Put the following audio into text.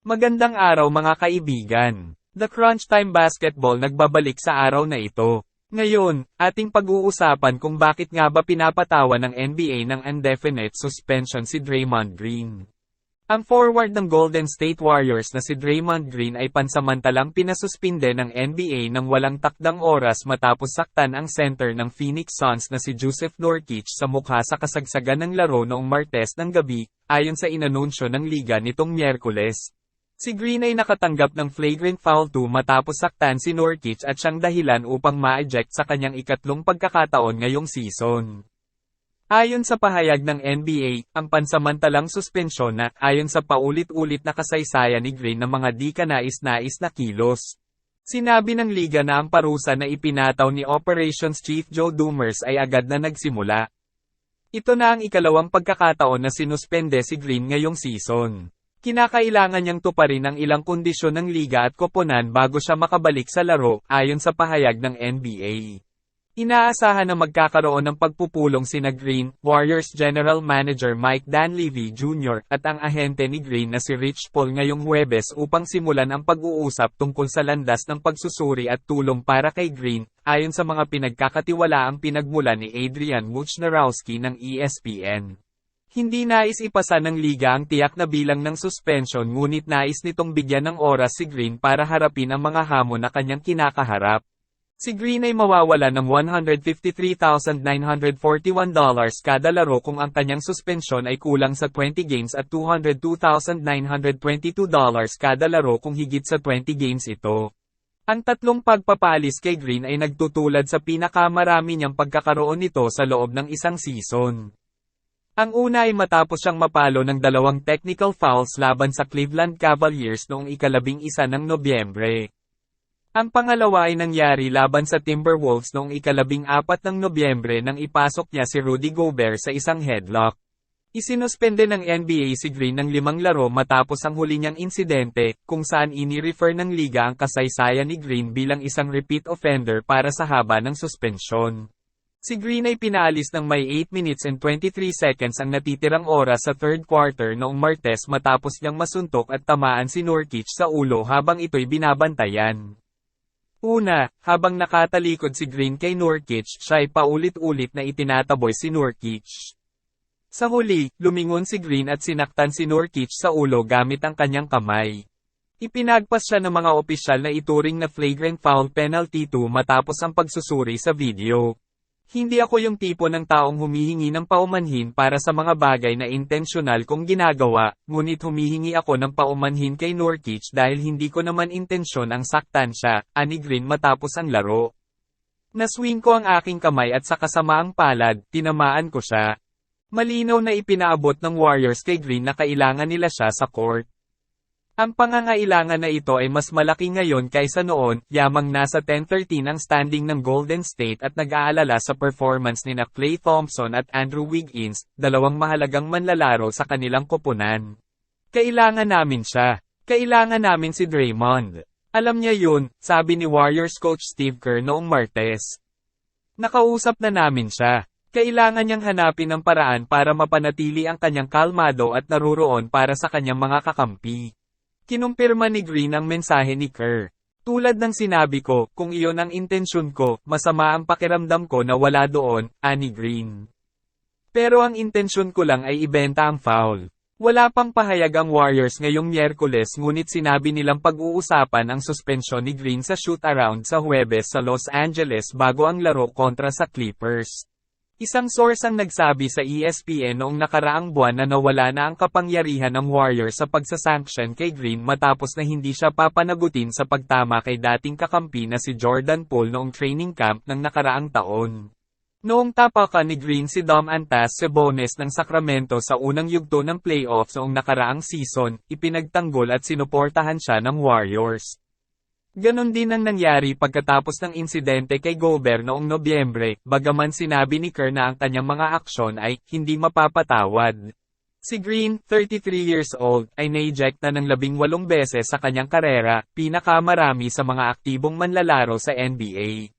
Magandang araw mga kaibigan. The Crunch Time Basketball nagbabalik sa araw na ito. Ngayon, ating pag-uusapan kung bakit nga ba pinapatawan ng NBA ng indefinite suspension si Draymond Green. Ang forward ng Golden State Warriors na si Draymond Green ay pansamantalang pinasuspinde ng NBA ng walang takdang oras matapos saktan ang center ng Phoenix Suns na si Jusuf Nurkic sa mukha sa kasagsagan ng laro noong Martes ng gabi, ayon sa inanunsyo ng liga nitong Miyerkules. Si Green ay nakatanggap ng flagrant foul 2 matapos saktan si Nurkic at siyang dahilan upang ma-eject sa kanyang ikatlong pagkakataon ngayong season. Ayon sa pahayag ng NBA, ang pansamantalang suspensyon na, ayon sa paulit-ulit na kasaysayan ni Green ng mga di kanais-nais na kilos. Sinabi ng liga na ang parusa na ipinataw ni Operations Chief Joe Dumars ay agad na nagsimula. Ito na ang ikalawang pagkakataon na sinuspende si Green ngayong season. Kinakailangan niyang tuparin ang ilang kondisyon ng liga at koponan bago siya makabalik sa laro, ayon sa pahayag ng NBA. Inaasahan na magkakaroon ng pagpupulong sina Green, Warriors General Manager Mike Dunleavy Jr. at ang ahente ni Green na si Rich Paul ngayong Huwebes upang simulan ang pag-uusap tungkol sa landas ng pagsusuri at tulong para kay Green, ayon sa mga pinagkakatiwalaang pinagmula ni Adrian Wojnarowski ng ESPN. Hindi nais ipasa ng liga ang tiyak na bilang ng suspension ngunit nais nitong bigyan ng oras si Green para harapin ang mga hamon na kanyang kinakaharap. Si Green ay mawawala ng $153,941 kada laro kung ang kanyang suspensyon ay kulang sa 20 games at $202,922 kada laro kung higit sa 20 games ito. Ang tatlong pagpapalis kay Green ay nagtutulad sa pinakamarami niyang pagkakaroon nito sa loob ng isang season. Ang una ay matapos siyang mapalo ng 2 technical fouls laban sa Cleveland Cavaliers noong ika-11 ng Nobyembre. Ang pangalawa ay nangyari laban sa Timberwolves noong ika-14 ng Nobyembre nang ipasok niya si Rudy Gobert sa isang headlock. Isinuspende ng NBA si Green ng 5 laro matapos ang huli niyang insidente, kung saan ini-refer ng liga ang kasaysayan ni Green bilang isang repeat offender para sa haba ng suspensyon. Si Green ay pinaalis ng may 8 minutes and 23 seconds ang natitirang oras sa third quarter noong Martes matapos niyang masuntok at tamaan si Nurkic sa ulo habang ito'y binabantayan. Una, habang nakatalikod si Green kay Nurkic, siya ay paulit-ulit na itinataboy si Nurkic. Sa huli, lumingon si Green at sinaktan si Nurkic sa ulo gamit ang kanyang kamay. Ipinagpas siya ng mga opisyal na ituring na flagrant foul penalty 2 matapos ang pagsusuri sa video. Hindi ako yung tipo ng taong humihingi ng paumanhin para sa mga bagay na intensyonal kong ginagawa, ngunit humihingi ako ng paumanhin kay Nurkic dahil hindi ko naman intensyon ang saktan siya, ani Green matapos ang laro. Naswing ko ang aking kamay at sa kasamaang palad, tinamaan ko siya. Malinaw na ipinaabot ng Warriors kay Green na kailangan nila siya sa court. Ang pangangailangan na ito ay mas malaki ngayon kaysa noon, yamang nasa 10-13 ang standing ng Golden State at nag-aalala sa performance ni Klay Thompson at Andrew Wiggins, dalawang mahalagang manlalaro sa kanilang koponan. Kailangan namin siya. Kailangan namin si Draymond. Alam niya yun, sabi ni Warriors coach Steve Kerr noong Martes. Nakausap na namin siya. Kailangan niyang hanapin ang paraan para mapanatili ang kanyang kalmado at naruroon para sa kanyang mga kakampi. Kinumpirma ni Green ang mensahe ni Kerr. Tulad ng sinabi ko, kung iyon ang intensyon ko, masama ang pakiramdam ko na wala doon, ani Green. Pero ang intensyon ko lang ay ibenta ang foul. Wala pang pahayag ang Warriors ngayong Miyerkules ngunit sinabi nilang pag-uusapan ang suspensyon ni Green sa shoot-around sa Huwebes sa Los Angeles bago ang laro kontra sa Clippers. Isang source ang nagsabi sa ESPN noong nakaraang buwan na nawala na ang kapangyarihan ng Warriors sa pagsasanction kay Green matapos na hindi siya papanagutin sa pagtama kay dating kakampi na si Jordan Poole noong training camp ng nakaraang taon. Noong tapakan ni Green si Domantas Sabonis ng Sacramento sa unang yugto ng playoffs noong nakaraang season, ipinagtanggol at sinuportahan siya ng Warriors. Ganon din ang nangyari pagkatapos ng insidente kay Gobert noong Nobyembre, bagaman sinabi ni Kerr na ang kanyang mga aksyon ay hindi mapapatawad. Si Green, 33 years old, ay na-eject na ng 18 beses sa kanyang karera, pinakamarami sa mga aktibong manlalaro sa NBA.